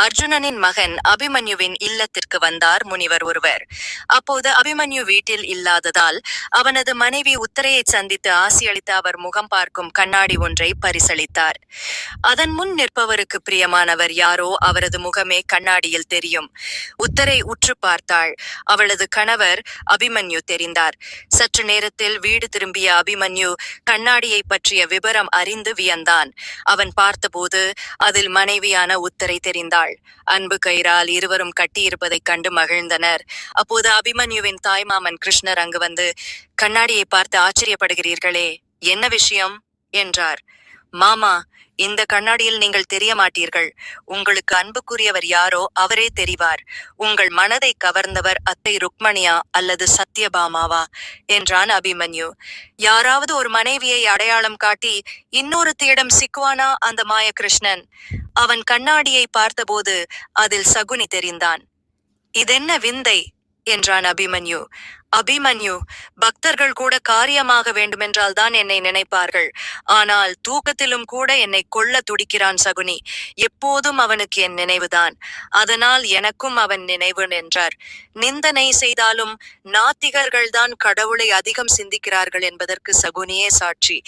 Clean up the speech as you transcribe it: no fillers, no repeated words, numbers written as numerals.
அர்ஜுனனின் மகன் அபிமன்யுவின் இல்லத்திற்கு வந்தார் முனிவர் ஒருவர். அப்போது அபிமன்யு வீட்டில் இல்லாததால் அவனது மனைவி உத்தரையை சந்தித்து ஆசியளித்த அவர் முகம் பார்க்கும் கண்ணாடி ஒன்றை பரிசளித்தார். அதன் முன் நிற்பவருக்கு பிரியமானவர் யாரோ அவரது முகமே கண்ணாடியில் தெரியும். உத்தரை உற்று பார்த்தாள். அவளது கணவர் அபிமன்யு தெரிந்தார். சற்று நேரத்தில் வீடு திரும்பிய அபிமன்யு கண்ணாடியை பற்றிய விபரம் அறிந்து வியந்தான். அவன் பார்த்தபோது அதில் மனைவியான உத்தரை தெரிந்தாள். அன்பு கயிறால் இருவரும் கட்டியிருப்பதைக் கண்டு மகிழ்ந்தனர். அப்போது அபிமன்யுவின் தாய்மாமன் கிருஷ்ணர் அங்கு வந்து, கண்ணாடியை பார்த்து ஆச்சரியப்படுகிறீர்களே, என்ன விஷயம் என்றார். மாமா, இந்த கண்ணாடியில் நீங்கள் தெரிய மாட்டீர்கள். உங்களுக்கு அன்புக்குரியவர் யாரோ அவரே தெரிவார். உங்கள் மனதை கவர்ந்தவர் அத்தை ருக்மணியா அல்லது சத்யபாமாவா என்றான் அபிமன்யு. யாராவது ஒரு மனைவியை அடையாளம் காட்டி இன்னொருத்தியிடம் சிக்குவானா அந்த மாயகிருஷ்ணன்? அவன் கண்ணாடியை பார்த்தபோது அதில் சகுனி தெரிந்தான். இதென்ன விந்தை என்றான் அபிமன்யு. அபிமன்யு, பக்தர்கள் கூட காரியமாக வேண்டுமென்றால் தான் என்னை நினைப்பார்கள். ஆனால் தூக்கத்திலும் கூட என்னை கொல்ல துடிக்கிறான் சகுனி. எப்போதும் அவனுக்கு என் நினைவுதான். அதனால் எனக்கும் அவன் நினைவு என்றார். நிந்தனை செய்தாலும் நாத்திகர்கள்தான் கடவுளை அதிகம் சிந்திக்கிறார்கள் என்பதற்கு சகுனியே சாட்சி.